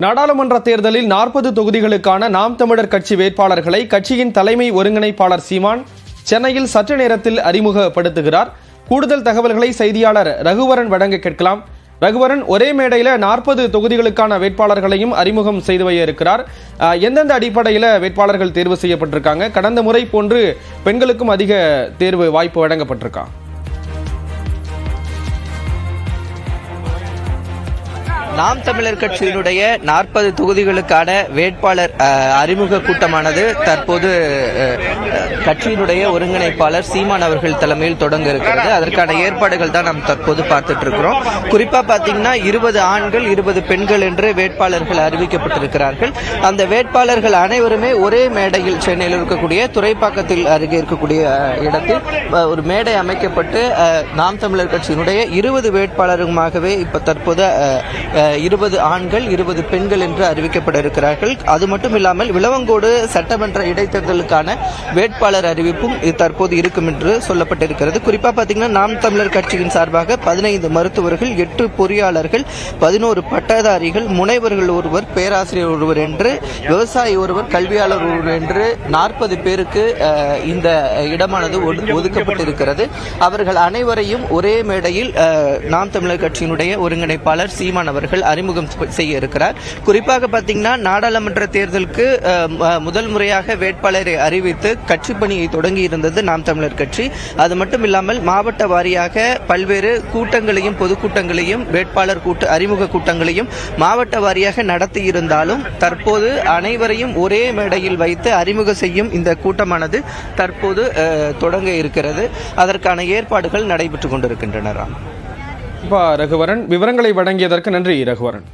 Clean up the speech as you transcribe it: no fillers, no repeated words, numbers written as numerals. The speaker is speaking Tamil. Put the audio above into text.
நாடாளுமன்ற தேர்தலில் 40 தொகுதிகளுக்கான நாம் தமிழர் கட்சி வேட்பாளர்களை கட்சியின் தலைமை ஒருங்கிணைப்பாளர் சீமான் சென்னையில் சற்று நேரத்தில் அறிமுகப்படுத்துகிறார். கூடுதல் தகவல்களை செய்தியாளர் ரகுவரன் வழங்க கேட்கலாம். ரகுவரன், ஒரே மேடையில் 40 தொகுதிகளுக்கான வேட்பாளர்களையும் அறிமுகம் செய்து வைக்க இருக்கிறார். எந்தெந்த அடிப்படையில் வேட்பாளர்கள் தேர்வு செய்யப்பட்டிருக்காங்க? கடந்த முறை போன்று பெண்களுக்கும் அதிக தேர்வு வாய்ப்பு வழங்கப்பட்டிருக்கா? நாம் தமிழர் கட்சியினுடைய 40 தொகுதிகளுக்கான வேட்பாளர் அறிமுக கூட்டமானது தற்போது கட்சியினுடைய ஒருங்கிணைப்பாளர் சீமான் அவர்கள் தலைமையில் தொடங்க இருக்கிறது. அதற்கான ஏற்பாடுகள் தான் நாம் தற்போது பார்த்துட்டு இருக்கிறோம். குறிப்பா பாத்தீங்கன்னா 20 ஆண்கள் 20 பெண்கள் என்று வேட்பாளர்கள் அறிவிக்கப்பட்டிருக்கிறார்கள். அந்த வேட்பாளர்கள் அனைவருமே ஒரே மேடையில் சென்னையில் இருக்கக்கூடிய துறைப்பாக்கத்தில் அருகே இருக்கக்கூடிய இடத்தில் ஒரு மேடை அமைக்கப்பட்டு நாம் தமிழர் கட்சியினுடைய 20 வேட்பாளருமாகவே இப்ப தற்போது 20 ஆண்கள் 20 பெண்கள் என்று அறிவிக்கப்பட இருக்கிறார்கள். அது மட்டும் இல்லாமல் விளவங்கோடு சட்டமன்ற இடைத்தேர்தலுக்கான வேட்பாளர் அறிவிப்பும் தற்போது இருக்கும் என்று சொல்லப்பட்டிருக்கிறது. குறிப்பா பாத்தீங்கன்னா நாம் தமிழர் கட்சியின் சார்பாக 15 மருத்துவர்கள், 8 பொறியாளர்கள், 11 பட்டதாரிகள், முனைவர்கள் ஒருவர், பேராசிரியர் ஒருவர் என்று, விவசாயி ஒருவர், கல்வியாளர் ஒருவர் என்று 40 பேருக்கு இந்த இடமானது ஒதுக்கப்பட்டிருக்கிறது. அவர்கள் அனைவரையும் ஒரே மேடையில் நாம் தமிழர் கட்சியினுடைய ஒருங்கிணைப்பாளர் சீமான் அவர்கள் அறிமுகம் செய்ய இருக்கிறார். குறிப்பாக பாத்தீங்கன்னா நாடாளுமன்ற தேர்தலுக்கு முதல் முறையாக வேட்பாளரை அறிவித்து கட்சி பணியை தொடங்கி இருந்தது நாம் தமிழர் கட்சி. அது மட்டும் இல்லாமல் மாவட்ட வாரியாக பல்வேறு கூட்டங்களையும் பொதுக்கூட்டங்களையும் வேட்பாளர் அறிமுக கூட்டங்களையும் மாவட்ட வாரியாக நடத்தி இருந்தாலும் தற்போது அனைவரையும் ஒரே மேடையில் வைத்து அறிமுகம் செய்யும் இந்த கூட்டமானது தற்போது தொடங்க இருக்கிறது. அதற்கான ஏற்பாடுகள் நடைபெற்றுக் கொண்டிருக்கின்றன. ரகுவரன், விவரங்களை வழங்கியதற்கு நன்றி ரகுவரன்.